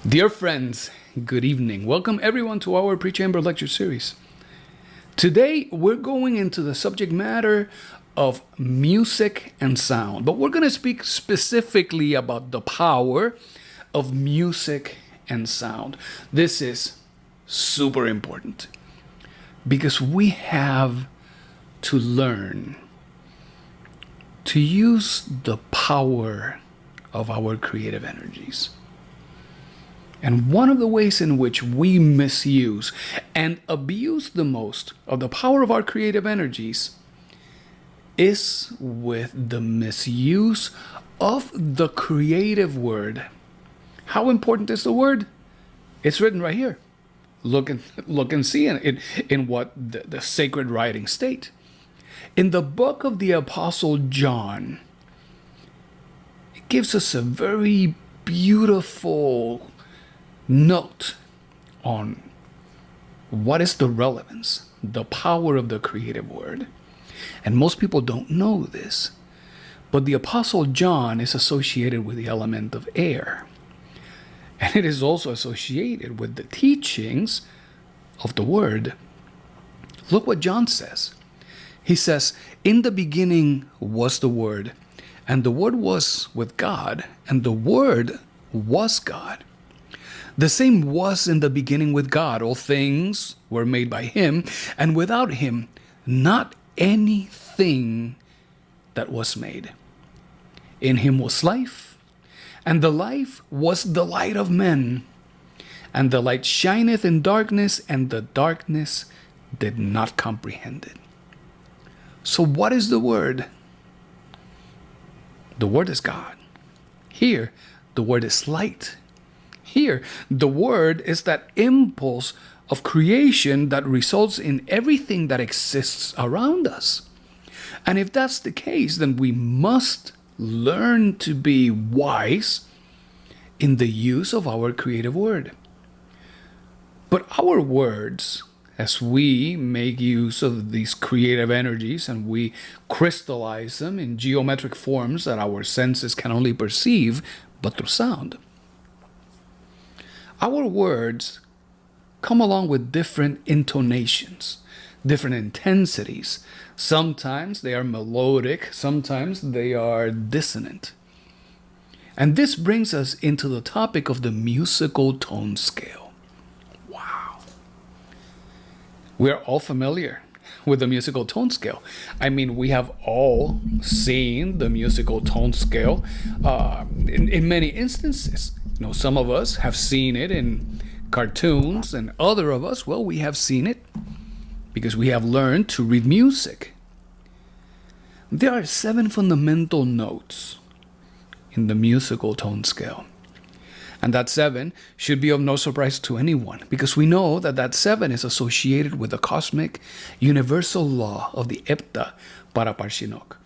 Dear friends, good evening. Welcome everyone to our pre-chamber lecture series. Today we're going into the subject matter of music and sound, but we're going to speak specifically about the power of music and sound. This is super important because we have to learn to use the power of our creative energies. And one of the ways in which we misuse and abuse the most of the power of our creative energies is with the misuse of the creative word. How important is the word? It's written right here. Look and see in what the sacred writings state. In the book of the Apostle John, it gives us a very beautiful note on what is the relevance, the power of the creative word. And most people don't know this, but the Apostle John is associated with the element of air. And it is also associated with the teachings of the word. Look what John says. He says, "In the beginning was the Word, and the Word was with God, and the Word was God. The same was in the beginning with God. All things were made by him, and without him, not anything that was made. In him was life, and the life was the light of men. And the light shineth in darkness, and the darkness did not comprehend it." So what is the Word? The Word is God. Here, the Word is light. Here, the Word is that impulse of creation that results in everything that exists around us. And if that's the case, then we must learn to be wise in the use of our creative word. But our words, as we make use of these creative energies and we crystallize them in geometric forms that our senses can only perceive but through sound, our words come along with different intonations, different intensities. Sometimes they are melodic, sometimes they are dissonant. And this brings us into the topic of the musical tone scale. Wow. We're all familiar with the musical tone scale. I mean, we have all seen the musical tone scale in many instances. You know, some of us have seen it in cartoons, and other of us, well, we have seen it because we have learned to read music. There are 7 fundamental notes in the musical tone scale. And that 7 should be of no surprise to anyone, because we know that 7 is associated with the cosmic universal law of the Epta Paraparshinok.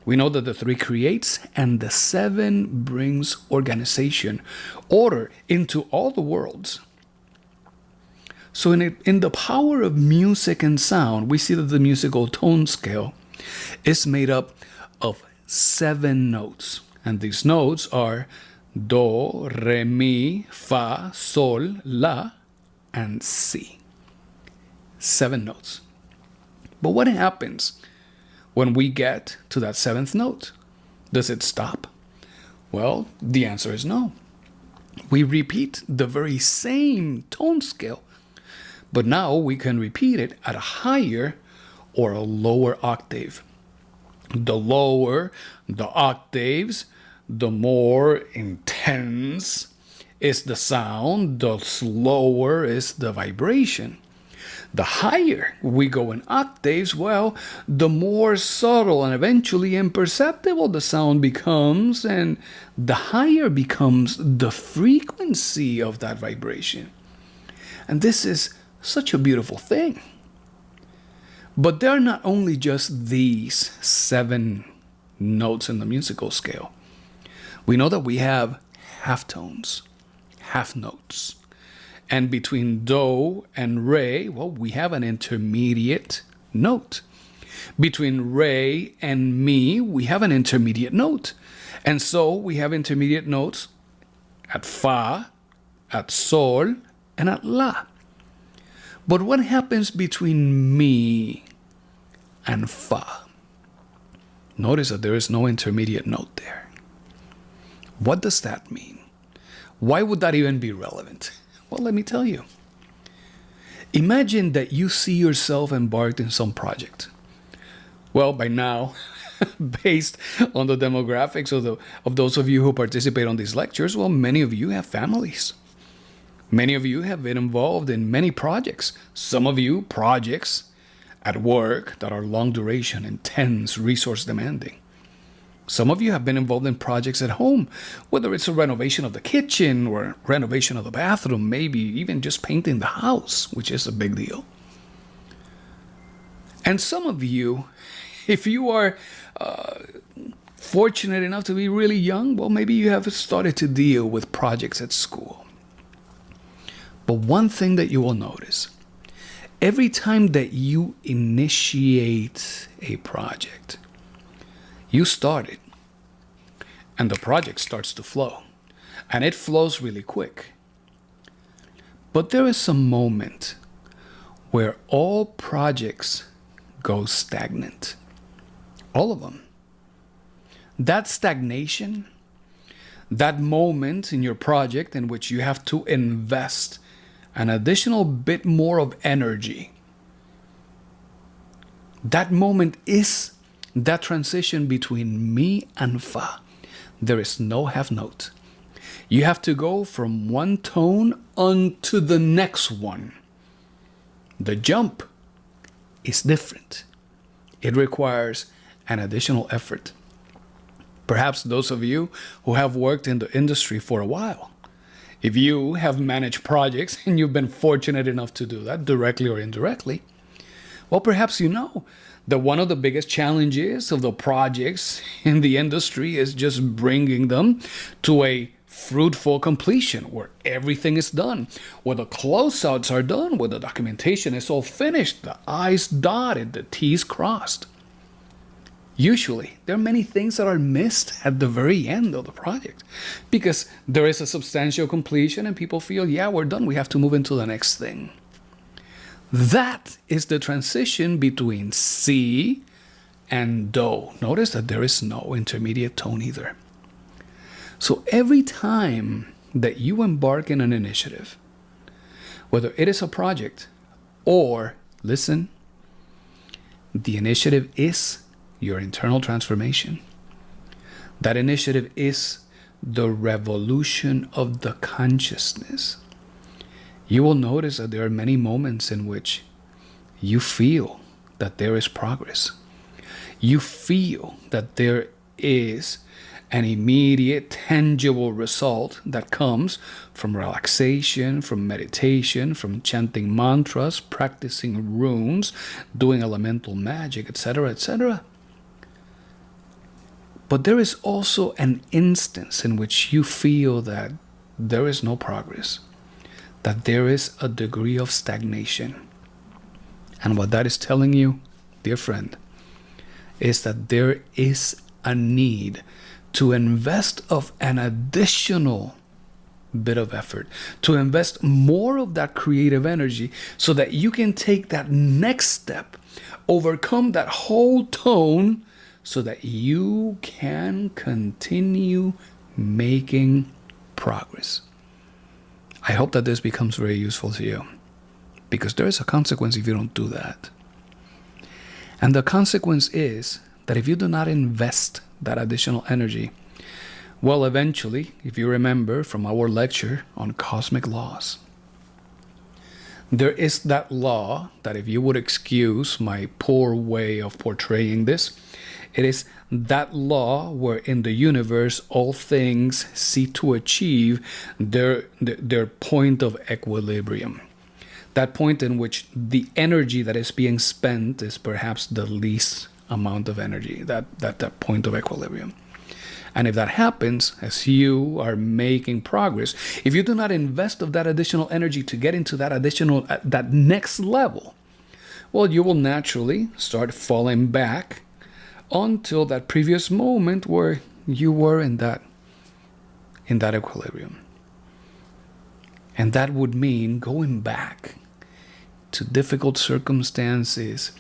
We know that the 3 creates and the 7 brings organization, order into all the worlds. So in the power of music and sound, we see that the musical tone scale is made up of 7 notes. And these notes are Do, Re, Mi, Fa, Sol, La, and Si. 7 notes. But what happens when we get to that 7th note? Does it stop? Well, the answer is no. We repeat the very same tone scale, but now we can repeat it at a higher or a lower octave. The lower the octaves, the more intense is the sound, the slower is the vibration. The higher we go in octaves, well, the more subtle and eventually imperceptible the sound becomes, and the higher becomes the frequency of that vibration. And this is such a beautiful thing. But there are not only just these 7 notes in the musical scale. We know that we have half tones, half notes. And between Do and Re, well, we have an intermediate note. Between Re and Mi, we have an intermediate note. And so we have intermediate notes at Fa, at sol, and at la. But what happens between mi and fa? Notice that there is no intermediate note there. What does that mean? Why would that even be relevant? Well, let me tell you. Imagine that you see yourself embarked in some project. Well, by now, based on the demographics of those of you who participate on these lectures, well, many of you have families. Many of you have been involved in many projects. Some of you, projects at work that are long duration, intense, resource demanding. Some of you have been involved in projects at home, whether it's a renovation of the kitchen or renovation of the bathroom, maybe even just painting the house, which is a big deal. And some of you, if you are fortunate enough to be really young, well, maybe you have started to deal with projects at school. But one thing that you will notice, every time that you initiate a project, you start it, and the project starts to flow, and it flows really quick. But there is a moment where all projects go stagnant. All of them. That stagnation, that moment in your project in which you have to invest an additional bit more of energy, that moment is that transition between mi and fa. There is no half note. You have to go from one tone onto the next one. The jump is different. It requires an additional effort. Perhaps those of you who have worked in the industry for a while, if you have managed projects and you've been fortunate enough to do that directly or indirectly, well, perhaps you know that one of the biggest challenges of the projects in the industry is just bringing them to a fruitful completion where everything is done, where the closeouts are done, where the documentation is all finished, the I's dotted, the T's crossed. Usually, there are many things that are missed at the very end of the project because there is a substantial completion and people feel, yeah, we're done. We have to move into the next thing. That is the transition between si and do. Notice that there is no intermediate tone either. So every time that you embark in an initiative, whether it is a project or, listen, the initiative is your internal transformation. That initiative is the revolution of the consciousness. You will notice that there are many moments in which you feel that there is progress. You feel that there is an immediate, tangible result that comes from relaxation, from meditation, from chanting mantras, practicing runes, doing elemental magic, etc., etc. But there is also an instance in which you feel that there is no progress, that there is a degree of stagnation. And what that is telling you, dear friend, is that there is a need to invest of an additional bit of effort, to invest more of that creative energy so that you can take that next step, overcome that whole tone, so that you can continue making progress. I hope that this becomes very useful to you, because there is a consequence if you don't do that. And the consequence is that if you do not invest that additional energy, well, eventually, if you remember from our lecture on cosmic laws, there is that law that, if you would excuse my poor way of portraying this, it is that law where in the universe all things seek to achieve their point of equilibrium. That point in which the energy that is being spent is perhaps the least amount of energy, that point of equilibrium. And if that happens, as you are making progress, if you do not invest of that additional energy to get into that next level, well, you will naturally start falling back until that previous moment where you were in that equilibrium. And that would mean going back to difficult circumstances,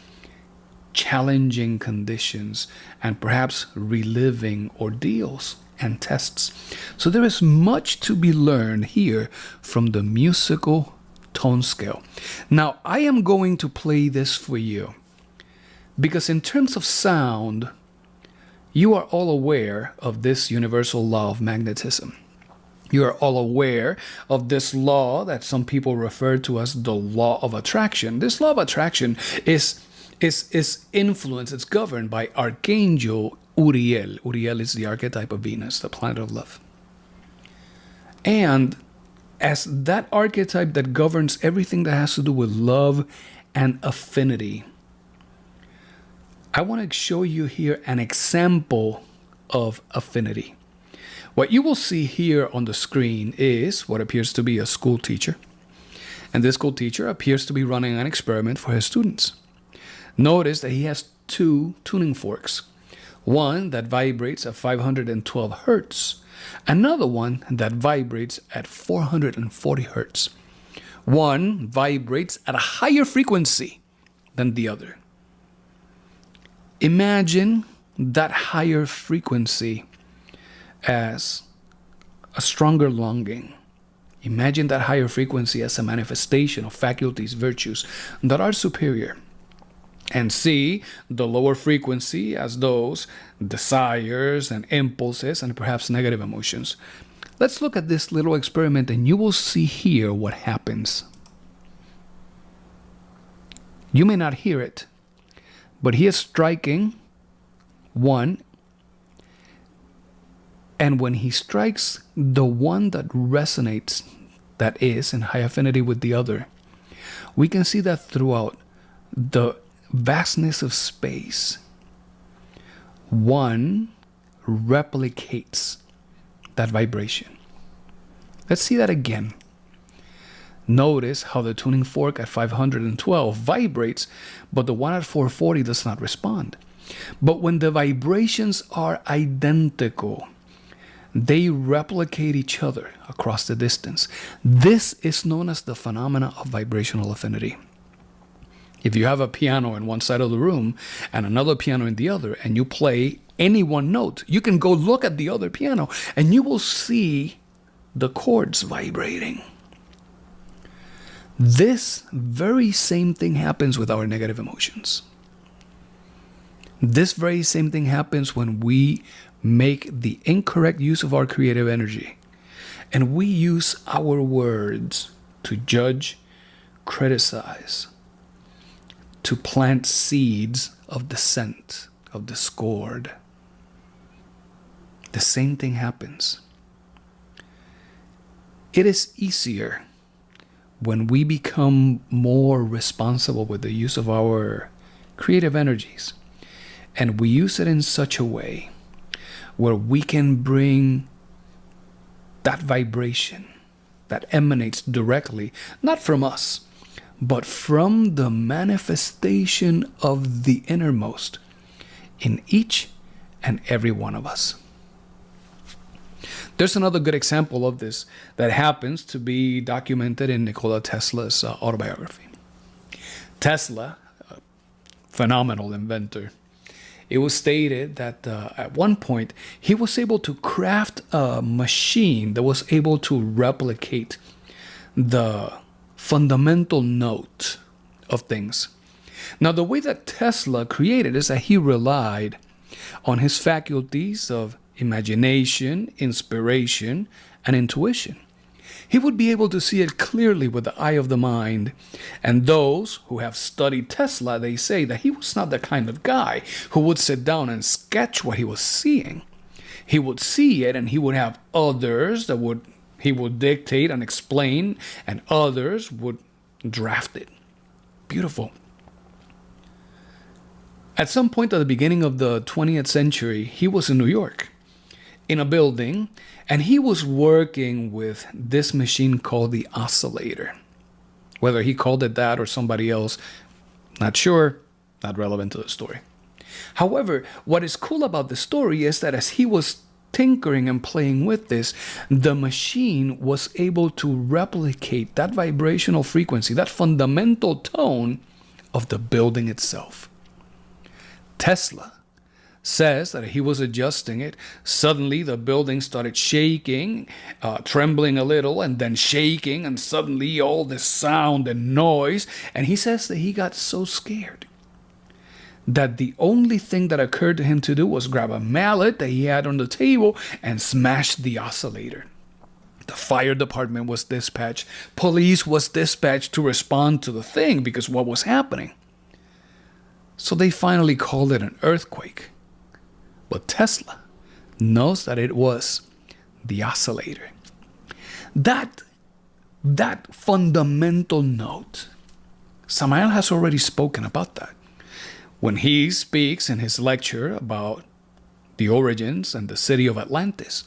challenging conditions, and perhaps reliving ordeals and tests. So there is much to be learned here from the musical tone scale. Now, I am going to play this for you because in terms of sound, you are all aware of this universal law of magnetism. You are all aware of this law that some people refer to as the law of attraction. This law of attraction is influenced, it's governed by Archangel Uriel. Uriel is the archetype of Venus, the planet of love. And as that archetype that governs everything that has to do with love and affinity, I want to show you here an example of affinity. What you will see here on the screen is what appears to be a school teacher. And this school teacher appears to be running an experiment for his students. Notice that he has two tuning forks. One that vibrates at 512 hertz. Another one that vibrates at 440 hertz. One vibrates at a higher frequency than the other. Imagine that higher frequency as a stronger longing. Imagine that higher frequency as a manifestation of faculties, virtues that are superior. And see the lower frequency as those desires and impulses and perhaps negative emotions. Let's look at this little experiment and you will see here what happens. You may not hear it, but he is striking one. And when he strikes the one that resonates, that is in high affinity with the other, we can see that throughout the vastness of space, one replicates that vibration. Let's see that again. Notice how the tuning fork at 512 vibrates, but the one at 440 does not respond. But when the vibrations are identical, they replicate each other across the distance. This is known as the phenomena of vibrational affinity. If you have a piano in one side of the room and another piano in the other, and you play any one note, you can go look at the other piano and you will see the chords vibrating. This very same thing happens with our negative emotions. This very same thing happens when we make the incorrect use of our creative energy and we use our words to judge, criticize, to plant seeds of dissent, of discord. The same thing happens. It is easier when we become more responsible with the use of our creative energies and we use it in such a way where we can bring that vibration that emanates directly, not from us, but from the manifestation of the innermost in each and every one of us. There's another good example of this that happens to be documented in Nikola Tesla's autobiography. Tesla, a phenomenal inventor, it was stated that at one point he was able to craft a machine that was able to replicate the fundamental note of things. Now, the way that Tesla created is that he relied on his faculties of imagination, inspiration, and intuition. He would be able to see it clearly with the eye of the mind. And those who have studied Tesla, they say that he was not the kind of guy who would sit down and sketch what he was seeing. He would see it and he would have others that he would dictate and explain, and others would draft it. Beautiful. At some point at the beginning of the 20th century, he was in New York in a building, and he was working with this machine called the oscillator. Whether he called it that or somebody else, not sure, not relevant to the story. However, what is cool about the story is that as he was tinkering and playing with this, the machine was able to replicate that vibrational frequency, that fundamental tone of the building itself. Tesla says that he was adjusting it. Suddenly the building started shaking, trembling a little, and then shaking, and suddenly all this sound and noise. And he says that he got so scared that the only thing that occurred to him to do was grab a mallet that he had on the table and smash the oscillator. The fire department was dispatched. Police was dispatched to respond to the thing because what was happening. So they finally called it an earthquake. But Tesla knows that it was the oscillator. That fundamental note, Samael has already spoken about that. When he speaks in his lecture about the origins and the city of Atlantis,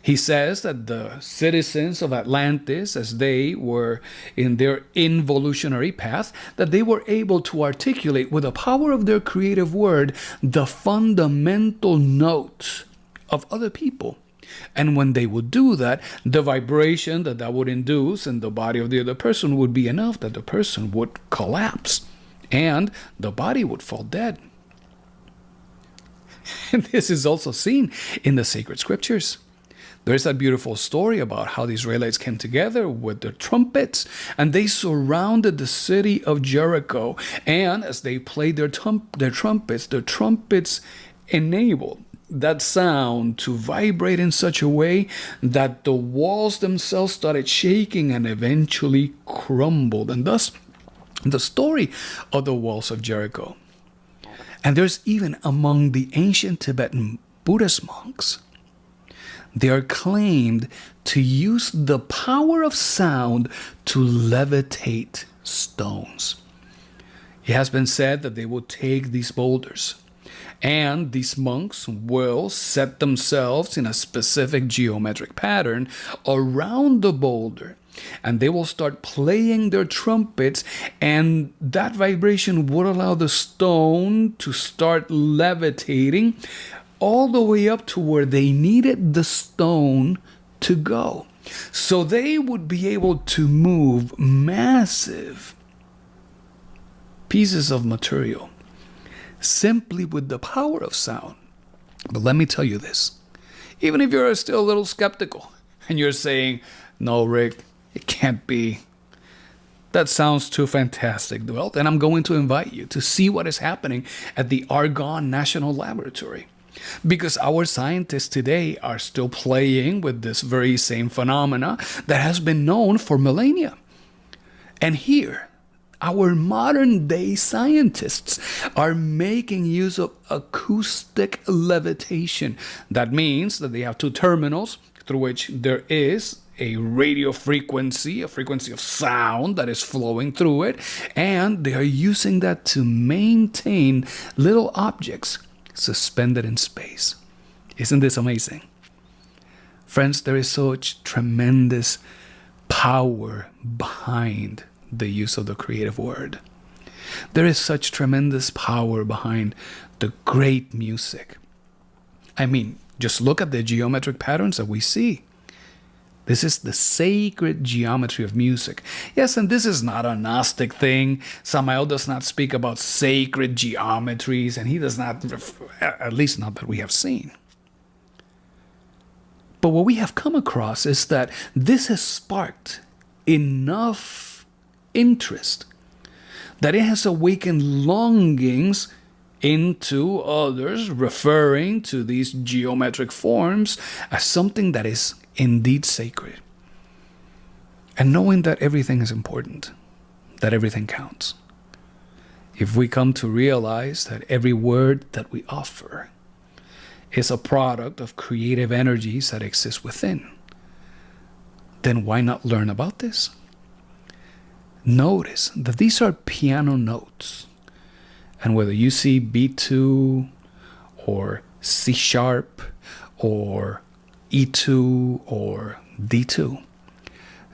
he says that the citizens of Atlantis, as they were in their involutionary path, that they were able to articulate with the power of their creative word the fundamental note of other people. And when they would do that, the vibration that would induce in the body of the other person would be enough that the person would collapse and the body would fall dead. And this is also seen in the sacred scriptures. There's that beautiful story about how the Israelites came together with their trumpets and they surrounded the city of Jericho. And as they played their trumpets, the trumpets enabled that sound to vibrate in such a way that the walls themselves started shaking and eventually crumbled. And thus, the story of the walls of Jericho. And there's even among the ancient Tibetan Buddhist monks, they are claimed to use the power of sound to levitate stones. It has been said that they will take these boulders and these monks will set themselves in a specific geometric pattern around the boulder. And they will start playing their trumpets, and that vibration would allow the stone to start levitating all the way up to where they needed the stone to go. So they would be able to move massive pieces of material simply with the power of sound. But let me tell you this. Even if you're still a little skeptical and you're saying, no, Rick, it can't be. That sounds too fantastic. Well, then I'm going to invite you to see what is happening at the Argonne National Laboratory. Because our scientists today are still playing with this very same phenomena that has been known for millennia. And here, our modern day scientists are making use of acoustic levitation. That means that they have two terminals through which there is a radio frequency, a frequency of sound that is flowing through it, and they are using that to maintain little objects suspended in space. Isn't this amazing? Friends, there is such tremendous power behind the use of the creative word. There is such tremendous power behind the great music. I mean, just look at the geometric patterns that we see. This is the sacred geometry of music. Yes, and this is not a Gnostic thing. Samael does not speak about sacred geometries, and he does not, at least not that we have seen. But what we have come across is that this has sparked enough interest that it has awakened longings into others, referring to these geometric forms as something that is indeed sacred. And knowing that everything is important, that everything counts. If we come to realize that every word that we offer is a product of creative energies that exist within, then why not learn about this? Notice that these are piano notes. And whether you see B2 or C sharp or E2 or D2,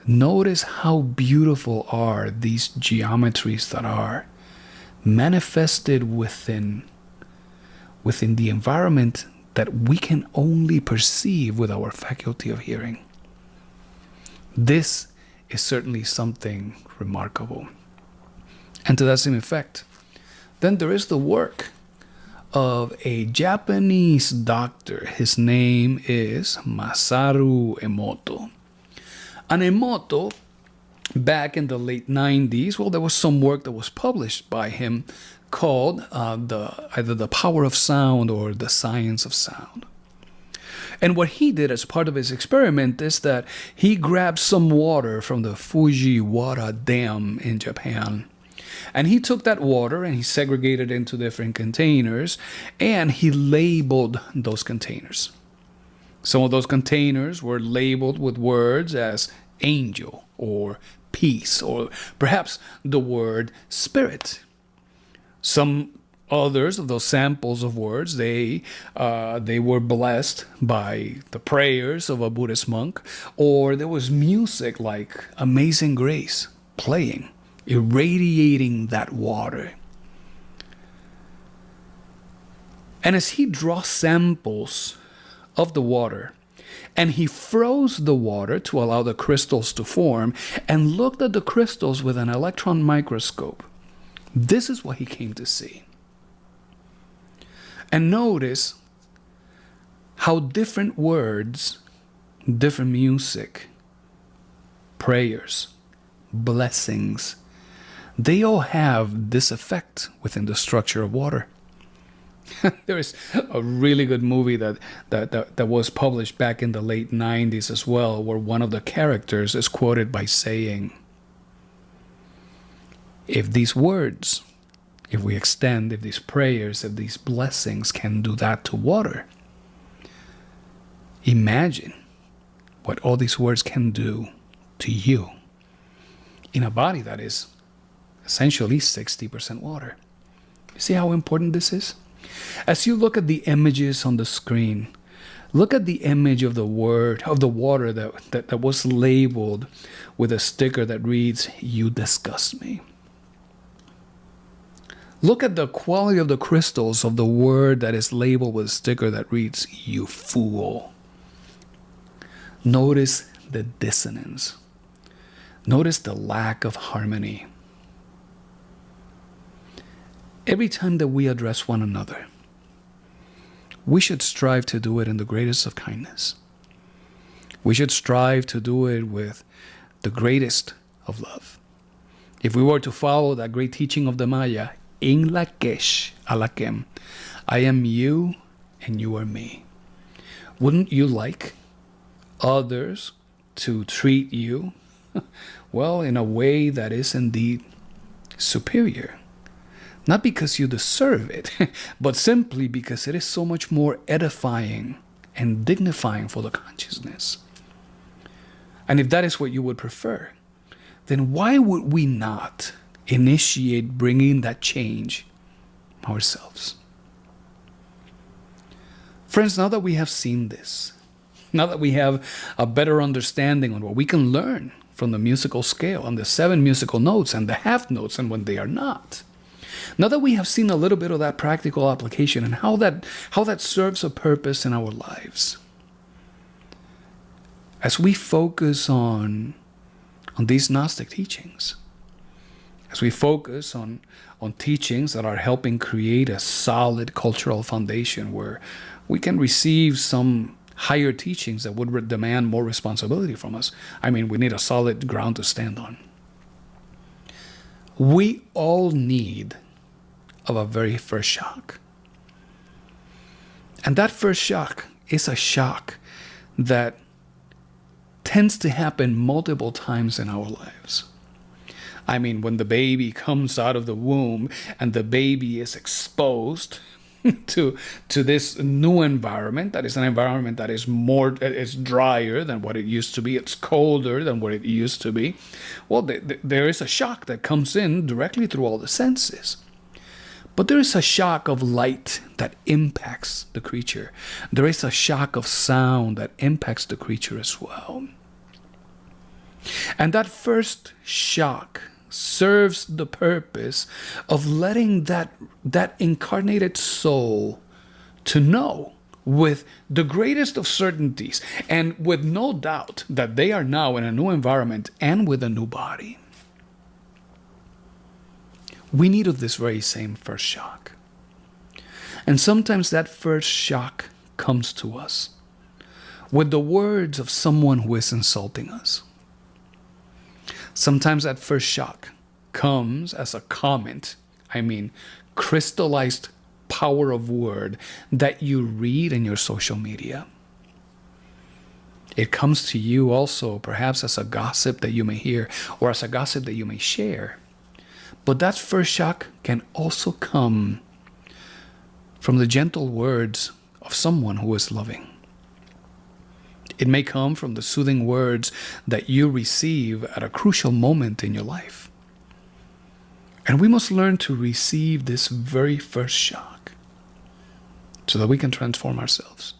notice how beautiful are these geometries that are manifested within the environment that we can only perceive with our faculty of hearing. This is certainly something remarkable. And to that same effect, then there is the work of a Japanese doctor. His name is Masaru Emoto. And Emoto, back in the late 90s, well, there was some work that was published by him called either The Power of Sound or The Science of Sound. And what he did as part of his experiment is that he grabbed some water from the Fujiwara Dam in Japan. And he took that water and he segregated it into different containers, and he labeled those containers. Some of those containers were labeled with words as angel or peace, or perhaps the word spirit. Some others of those samples of words, they were blessed by the prayers of a Buddhist monk, or there was music like Amazing Grace playing, irradiating that water. And as he draws samples of the water, and he froze the water to allow the crystals to form, and looked at the crystals with an electron microscope, this is what he came to see. And notice how different words, different music, prayers, blessings, they all have this effect within the structure of water. There is a really good movie that was published back in the late 90s as well, where one of the characters is quoted by saying, if these words, if these prayers, if these blessings can do that to water, imagine what all these words can do to you in a body that is essentially 60% water. You see how important this is? As you look at the images on the screen, look at the image of the water that was labeled with a sticker that reads, "You disgust me." Look at the quality of the crystals of the word that is labeled with a sticker that reads, "You fool." Notice the dissonance. Notice the lack of harmony. Every time that we address one another, we should strive to do it in the greatest of kindness. We should strive to do it with the greatest of love. If we were to follow that great teaching of the Maya, in lakesh alakem, I am you and you are me. Wouldn't you like others to treat you, well, in a way that is indeed superior? Not because you deserve it, but simply because it is so much more edifying and dignifying for the consciousness. And if that is what you would prefer, then why would we not initiate bringing that change ourselves? Friends, now that we have seen this, now that we have a better understanding on what we can learn from the musical scale and the 7 musical notes and the half notes and when they are not, now that we have seen a little bit of that practical application and how that serves a purpose in our lives, as we focus on these Gnostic teachings, as we focus on teachings that are helping create a solid cultural foundation where we can receive some higher teachings that would demand more responsibility from us. I mean, we need a solid ground to stand on. We all need of a very first shock. And that first shock is a shock that tends to happen multiple times in our lives. I mean, when the baby comes out of the womb and the baby is exposed to this new environment, that is an environment that is it's drier than what it used to be, it's colder than what it used to be. Well, there is a shock that comes in directly through all the senses. But there is a shock of light that impacts the creature. There is a shock of sound that impacts the creature as well. And that first shock serves the purpose of letting that incarnated soul to know with the greatest of certainties and with no doubt that they are now in a new environment and with a new body. We needed this very same first shock. And sometimes that first shock comes to us with the words of someone who is insulting us. Sometimes that first shock comes as a comment, crystallized power of word that you read in your social media. It comes to you also perhaps as a gossip that you may hear or as a gossip that you may share. But that first shock can also come from the gentle words of someone who is loving. It may come from the soothing words that you receive at a crucial moment in your life. And we must learn to receive this very first shock so that we can transform ourselves.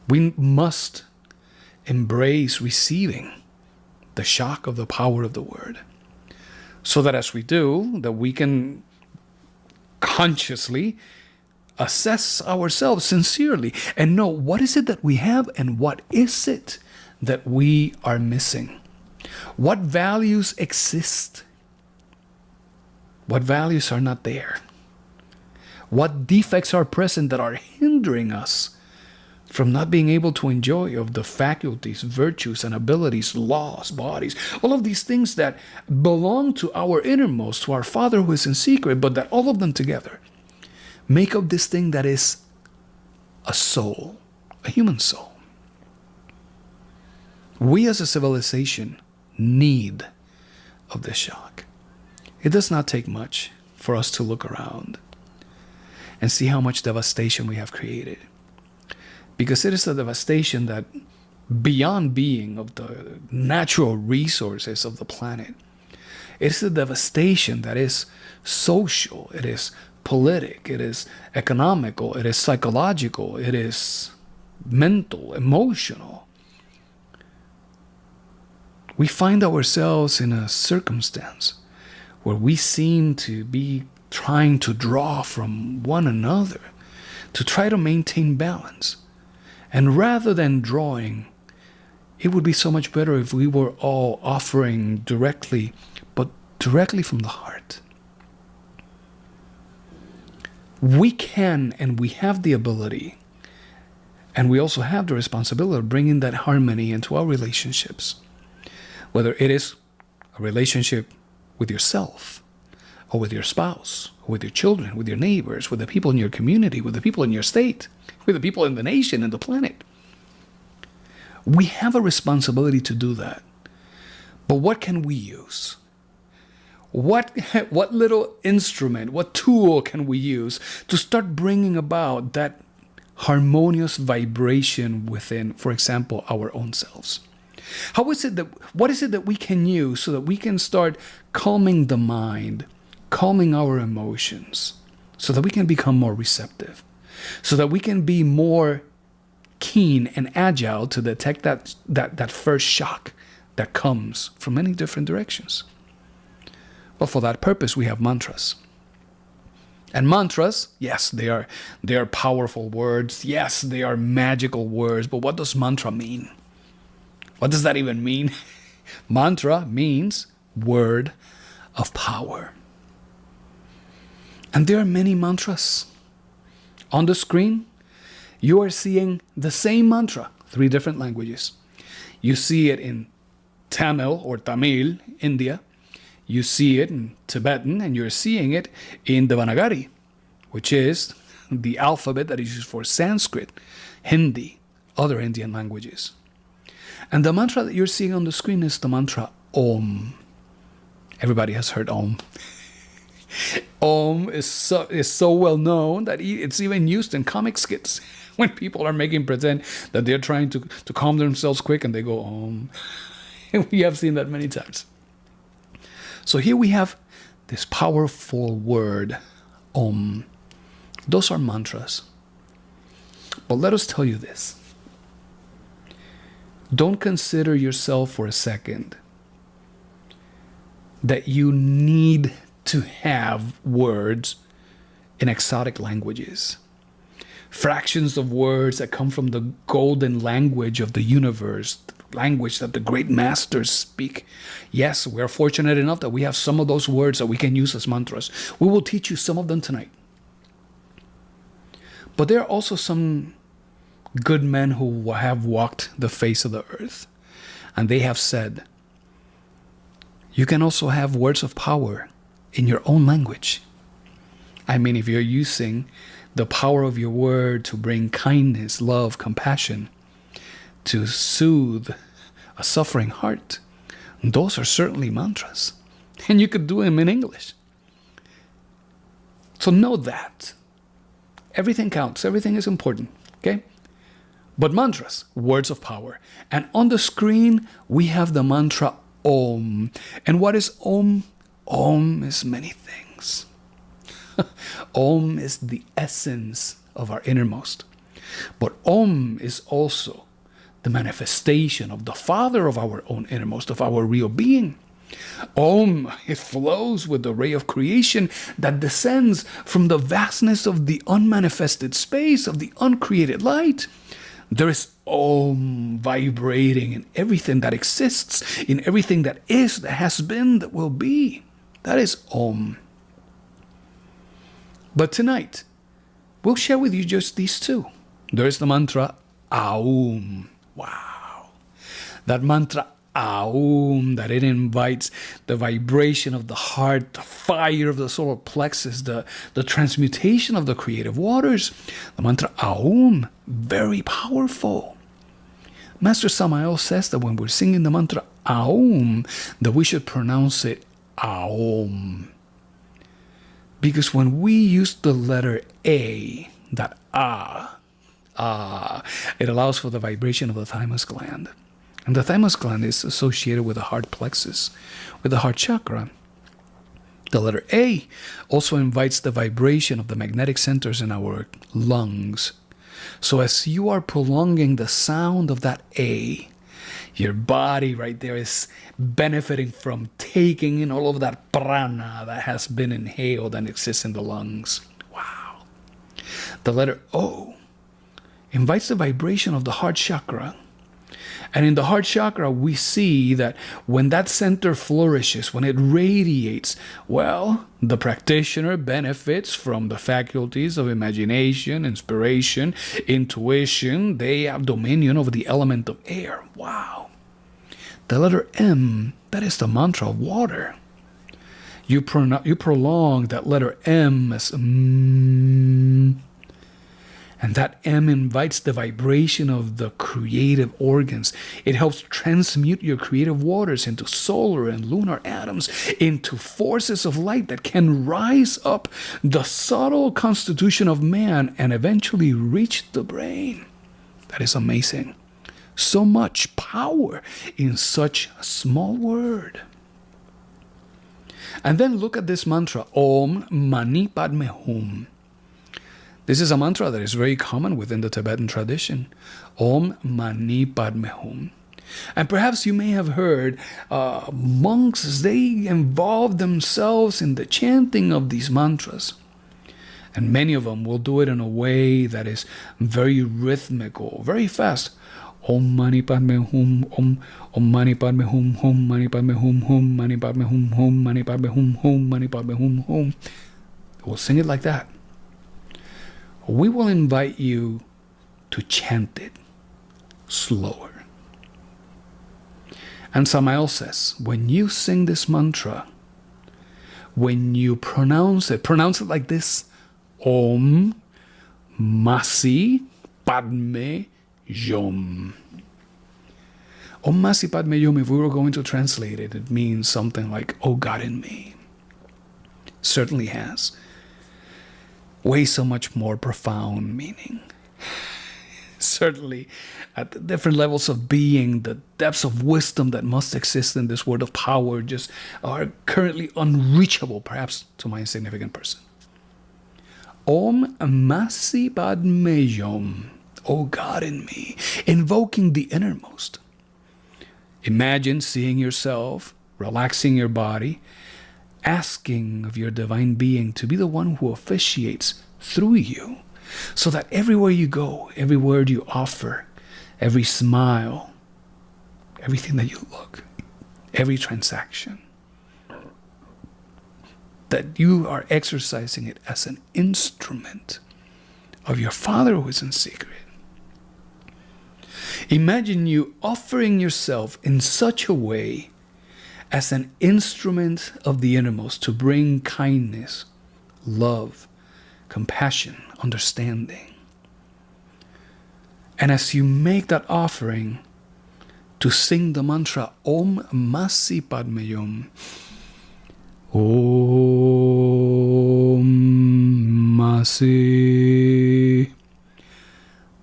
We must embrace receiving the shock of the power of the word, so that as we do, that we can consciously assess ourselves sincerely and know what is it that we have and what is it that we are missing. What values exist? What values are not there? What defects are present that are hindering us from not being able to enjoy of the faculties, virtues, and abilities, laws, bodies, all of these things that belong to our innermost, to our Father who is in secret, but that all of them together make up this thing that is a soul, a human soul. We as a civilization need of this shock. It does not take much for us to look around and see how much devastation we have created. Because it is a devastation that, beyond being of the natural resources of the planet, it is a devastation that is social, it is politic, it is economical, it is psychological, it is mental, emotional. We find ourselves in a circumstance where we seem to be trying to draw from one another to try to maintain balance. And rather than drawing, it would be so much better if we were all offering directly, but directly from the heart. We can and we have the ability, and we also have the responsibility of bringing that harmony into our relationships. Whether it is a relationship with yourself, or with your spouse, or with your children, with your neighbors, with the people in your community, with the people in your state, with the people in the nation and the planet. We have a responsibility to do that. But what can we use? What little instrument, what tool can we use to start bringing about that harmonious vibration within, for example, our own selves? What is it that we can use so that we can start calming the mind, calming our emotions, so that we can become more receptive, so that we can be more keen and agile to detect that first shock that comes from many different directions? Well, for that purpose, we have mantras. And mantras, yes, they are powerful words. Yes, they are magical words. But what does mantra mean? What does that even mean? Mantra means word of power. And there are many mantras. On the screen, you are seeing the same mantra, 3 different languages. You see it in Tamil or Tamil, India. You see it in Tibetan, and you're seeing it in Devanagari, which is the alphabet that is used for Sanskrit, Hindi, other Indian languages. And the mantra that you're seeing on the screen is the mantra Om. Everybody has heard Om. Om is so well known that it's even used in comic skits when people are making pretend that they're trying to calm themselves quick and they go Om. And we have seen that many times. So here we have this powerful word, Om. Those are mantras. But let us tell you this. Don't consider yourself for a second that you need to have words in exotic languages. fractions of words that come from the golden language of the universe, the language that the great masters speak. Yes, we're fortunate enough that we have some of those words that we can use as mantras. We will teach you some of them tonight. But there are also some good men who have walked the face of the earth, and they have said, you can also have words of power in your own language. I mean, if you're using the power of your word to bring kindness, love, compassion, to soothe a suffering heart, those are certainly mantras. And you could do them in English. So know that. Everything counts. Everything is important. Okay? But mantras, words of power. And on the screen, we have the mantra Om. And what is Om? Om is many things. Om is the essence of our innermost. But Om is also the manifestation of the Father of our own innermost, of our real being. Om, it flows with the ray of creation that descends from the vastness of the unmanifested space, of the uncreated light. There is Om vibrating in everything that exists, in everything that is, that has been, that will be. That is Om. But tonight, we'll share with you just these two. There is the mantra Aum. Wow. That mantra Aum, that it invites the vibration of the heart, the fire of the solar plexus, the transmutation of the creative waters. The mantra Aum, very powerful. Master Samael says that when we're singing the mantra Aum, that we should pronounce it Aum. Because when we use the letter A, that it allows for the vibration of the thymus gland. And the thymus gland is associated with the heart plexus, with the heart chakra. The letter A also invites the vibration of the magnetic centers in our lungs. So as you are prolonging the sound of that A, your body right there is benefiting from taking in all of that prana that has been inhaled and exists in the lungs. Wow. The letter O invites the vibration of the heart chakra. And in the heart chakra, we see that when that center flourishes, when it radiates, well, the practitioner benefits from the faculties of imagination, inspiration, intuition. They have dominion over the element of air. Wow. The letter M, that is the mantra of water. You prolong that letter M as and that M invites the vibration of the creative organs. It helps transmute your creative waters into solar and lunar atoms, into forces of light that can rise up the subtle constitution of man and eventually reach the brain. That is amazing. So much power in such a small word. And then look at this mantra, Om Mani Padme Hum. This is a mantra that is very common within the Tibetan tradition. Om Mani Padme Hum. And perhaps you may have heard monks, as they involve themselves in the chanting of these mantras. And many of them will do it in a way that is very rhythmical, very fast. Om Mani Padme Hum, Om Mani Padme Hum, Hum Mani Padme Hum, Hum Mani Padme Hum, Hum Mani Padme Hum, Hum Mani Padme Hum, Hum. We'll sing it like that. We will invite you to chant it slower. And Samael says, when you sing this mantra, when you pronounce it like this, Om Masi Padme Yom. Om Masi Padme Yom, if we were going to translate it, it means something like, oh God in me. Certainly has way so much more profound meaning. Certainly, at the different levels of being, the depths of wisdom that must exist in this word of power just are currently unreachable, perhaps to my insignificant person. Om Masi Padme Yom, O God in me, invoking the innermost. Imagine seeing yourself, relaxing your body, asking of your divine being to be the one who officiates through you, so that everywhere you go, every word you offer, every smile, everything that you look, every transaction, that you are exercising it as an instrument of your Father who is in secret. Imagine you offering yourself in such a way as an instrument of the innermost to bring kindness, love, compassion, understanding. And as you make that offering, to sing the mantra Om Masi Padme Hum. Om Masi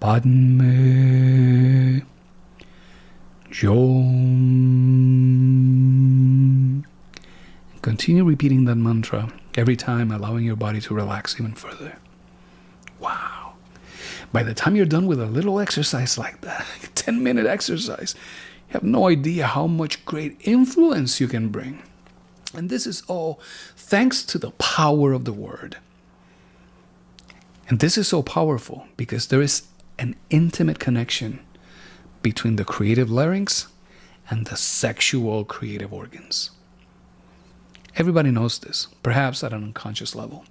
Padme Hum. Continue repeating that mantra every time, allowing your body to relax even further. Wow. By the time you're done with a little exercise like that, 10-minute exercise, you have no idea how much great influence you can bring. And this is all thanks to the power of the word. And this is so powerful because there is an intimate connection between the creative larynx and the sexual creative organs. Everybody knows this, perhaps at an unconscious level.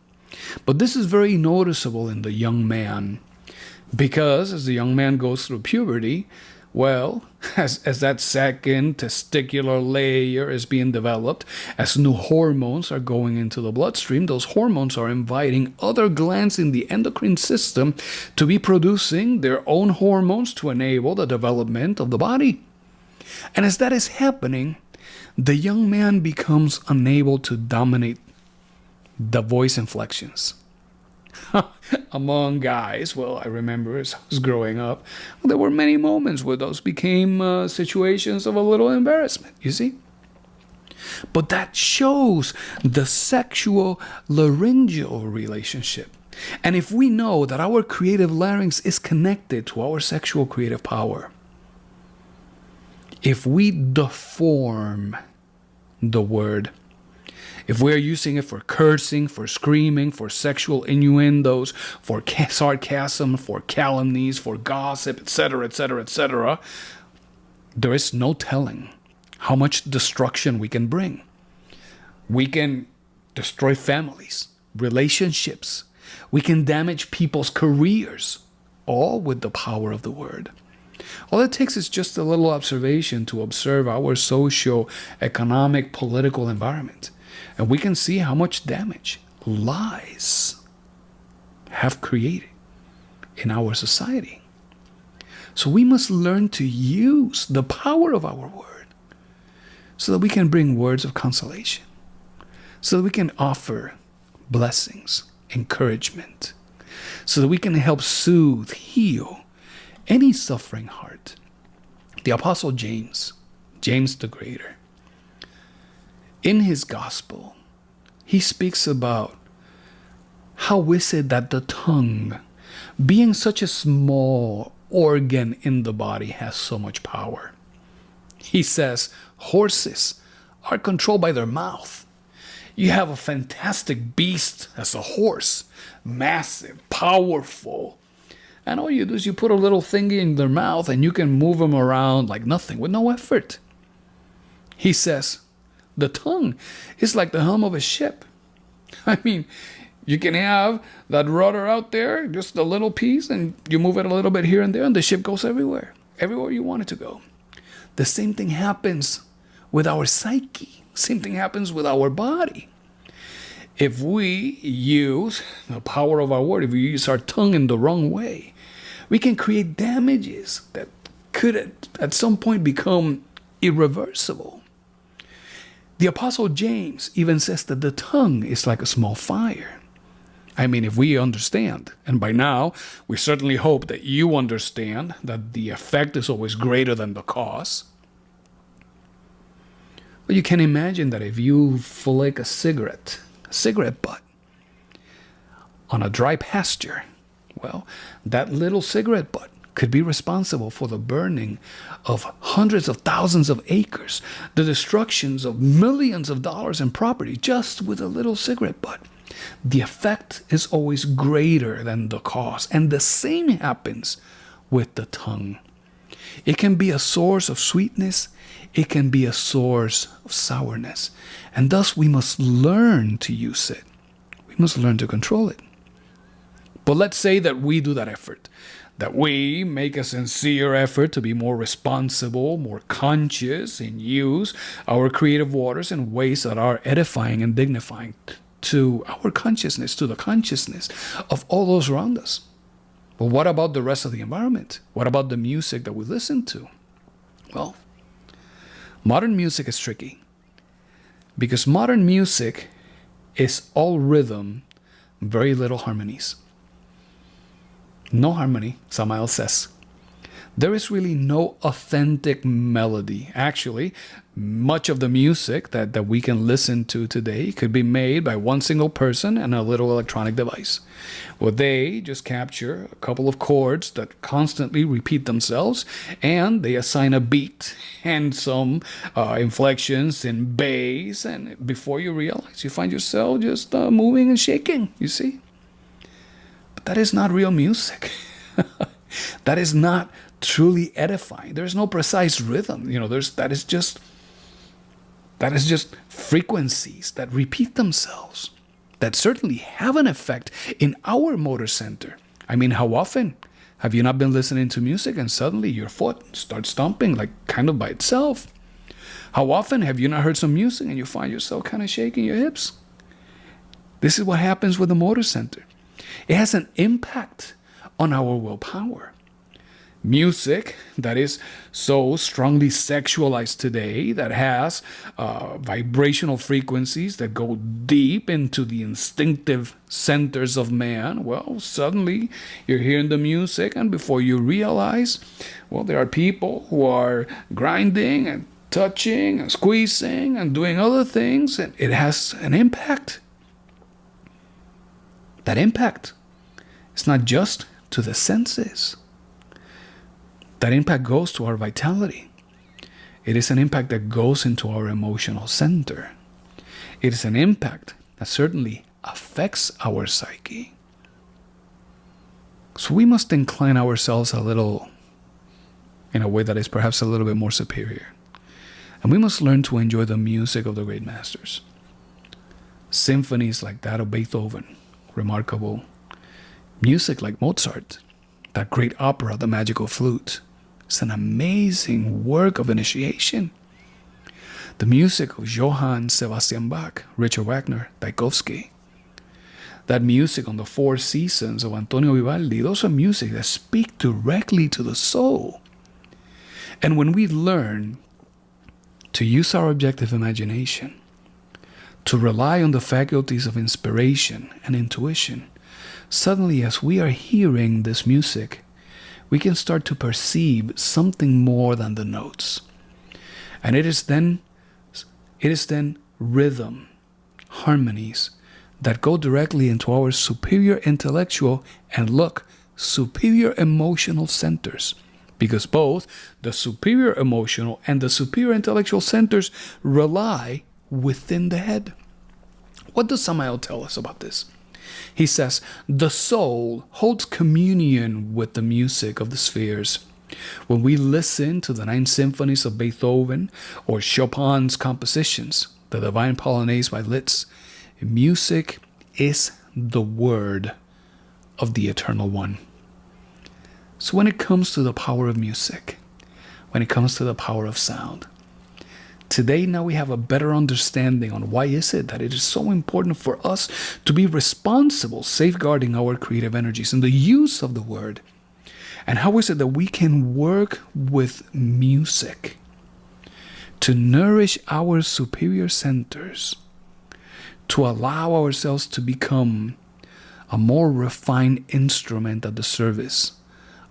But this is very noticeable in the young man, because as the young man goes through puberty, well, as that second testicular layer is being developed, as new hormones are going into the bloodstream, those hormones are inviting other glands in the endocrine system to be producing their own hormones to enable the development of the body. And as that is happening, the young man becomes unable to dominate the voice inflections. Among guys, well, I remember as I was growing up, there were many moments where those became situations of a little embarrassment, you see? But that shows the sexual laryngeal relationship. And if we know that our creative larynx is connected to our sexual creative power, if we deform the word, if we're using it for cursing, for screaming, for sexual innuendos, for sarcasm, for calumnies, for gossip, etc., etc., etc., there is no telling how much destruction we can bring. We can destroy families, relationships. We can damage people's careers, all with the power of the word. All it takes is just a little observation to observe our socio-economic, political environment. And we can see how much damage lies have created in our society. So we must learn to use the power of our word so that we can bring words of consolation, so that we can offer blessings, encouragement, so that we can help soothe, heal any suffering heart. The Apostle James the Greater, in his gospel, he speaks about how is it that the tongue, being such a small organ in the body, has so much power. He says horses are controlled by their mouth. You have a fantastic beast as a horse, massive, powerful, and all you do is you put a little thingy in their mouth and you can move them around like nothing with no effort. He says the tongue is like the helm of a ship. I mean, you can have that rudder out there, just a little piece, and you move it a little bit here and there, and the ship goes everywhere you want it to go. The same thing happens with our psyche. Same thing happens with our body. If we use the power of our word, if we use our tongue in the wrong way, we can create damages that could at some point become irreversible. The Apostle James even says that the tongue is like a small fire. I mean, if we understand, and by now we certainly hope that you understand that the effect is always greater than the cause. Well, you can imagine that if you flick a cigarette butt on a dry pasture, well, that little cigarette butt could be responsible for the burning of hundreds of thousands of acres, the destructions of millions of dollars in property just with a little cigarette butt. The effect is always greater than the cause. And the same happens with the tongue. It can be a source of sweetness. It can be a source of sourness. And thus we must learn to use it. We must learn to control it. But let's say that we do that effort, that we make a sincere effort to be more responsible, more conscious, and use our creative waters in ways that are edifying and dignifying to our consciousness, to the consciousness of all those around us. But what about the rest of the environment? What about the music that we listen to? Well, modern music is tricky because modern music is all rhythm, very little harmonies. No harmony, Samael says. There is really no authentic melody. Actually, much of the music that we can listen to today could be made by one single person and a little electronic device. Well, they just capture a couple of chords that constantly repeat themselves, and they assign a beat and some inflections in bass, and before you realize, you find yourself just moving and shaking, you see? But that is not real music. That is not truly edifying. There's no precise rhythm. That is just frequencies that repeat themselves, that certainly have an effect in our motor center. I mean, how often have you not been listening to music and suddenly your foot starts stomping like kind of by itself? How often have you not heard some music and you find yourself kind of shaking your hips? This is what happens with the motor center. It has an impact on our willpower. Music that is so strongly sexualized today, that has vibrational frequencies that go deep into the instinctive centers of man, well, suddenly you're hearing the music, and before you realize, well, there are people who are grinding and touching and squeezing and doing other things, and it has an impact. That impact is not just to the senses. That impact goes to our vitality. It is an impact that goes into our emotional center. It is an impact that certainly affects our psyche. So we must incline ourselves a little in a way that is perhaps a little bit more superior. And we must learn to enjoy the music of the great masters. Symphonies like that of Beethoven, remarkable. Music like Mozart, that great opera, The Magical Flute. It's an amazing work of initiation. The music of Johann Sebastian Bach, Richard Wagner, Tchaikovsky. That music on the Four Seasons of Antonio Vivaldi, those are music that speak directly to the soul. And when we learn to use our objective imagination, to rely on the faculties of inspiration and intuition, suddenly as we are hearing this music, we can start to perceive something more than the notes. And it is then rhythm, harmonies that go directly into our superior intellectual and superior emotional centers. Because both the superior emotional and the superior intellectual centers rely within the head. What does Samael tell us about this? He says, the soul holds communion with the music of the spheres. When we listen to the 9 symphonies of Beethoven or Chopin's compositions, the Divine Polonaise by Liszt, music is the word of the Eternal One. So when it comes to the power of music, when it comes to the power of sound, today now we have a better understanding on why is it that it is so important for us to be responsible, safeguarding our creative energies and the use of the word. And how is it that we can work with music to nourish our superior centers, to allow ourselves to become a more refined instrument at the service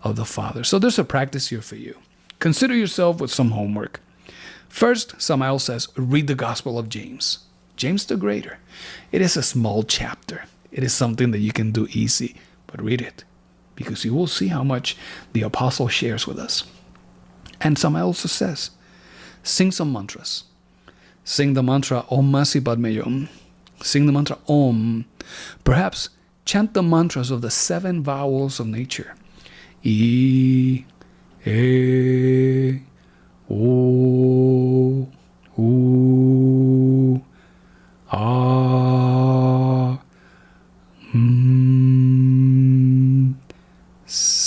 of the Father. So there's a practice here for you. Consider yourself with some homework. First, Samael says, read the Gospel of James. James the Greater. It is a small chapter. It is something that you can do easy, but read it, because you will see how much the apostle shares with us. And Samael also says, sing some mantras. Sing the mantra Om Mani Padme Hum, Sing the mantra Om. Perhaps chant the mantras of the 7 vowels of nature. E, E, O, U, A, S.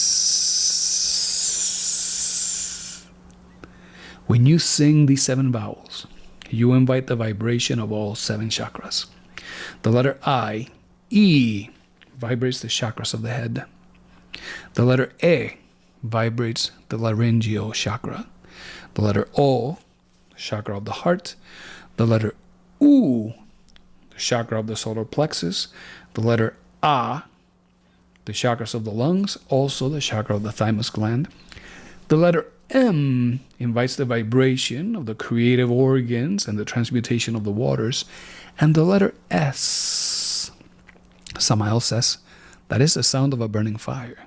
When you sing these 7 vowels, you invite the vibration of all 7 chakras. The letter I, E, vibrates the chakras of the head. The letter E vibrates the laryngeal chakra. The letter O, the chakra of the heart. The letter U, the chakra of the solar plexus. The letter A, the chakras of the lungs, also the chakra of the thymus gland. The letter M invites the vibration of the creative organs and the transmutation of the waters. And the letter S, Samael says, that is the sound of a burning fire.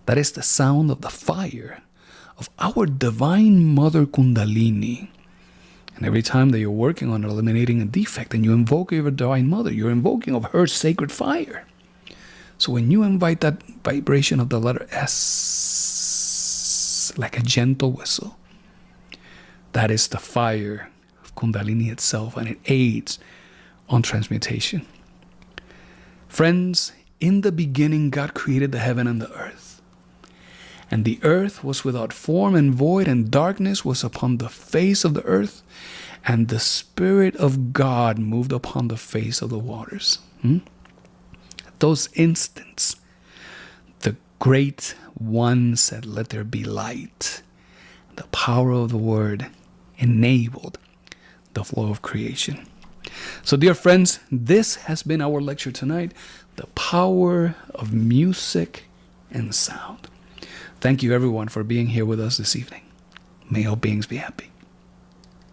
That is the sound of the fire of our divine mother Kundalini. And every time that you're working on eliminating a defect and you invoke your divine mother, you're invoking of her sacred fire. So when you invite that vibration of the letter S, like a gentle whistle, that is the fire of Kundalini itself, and it aids on transmutation. Friends, in the beginning, God created the heaven and the earth. And the earth was without form and void, and darkness was upon the face of the earth, and the Spirit of God moved upon the face of the waters. At those instants, the Great One said, "Let there be light." The power of the word enabled the flow of creation. So, dear friends, this has been our lecture tonight, the power of music and sound. Thank you, everyone, for being here with us this evening. May all beings be happy.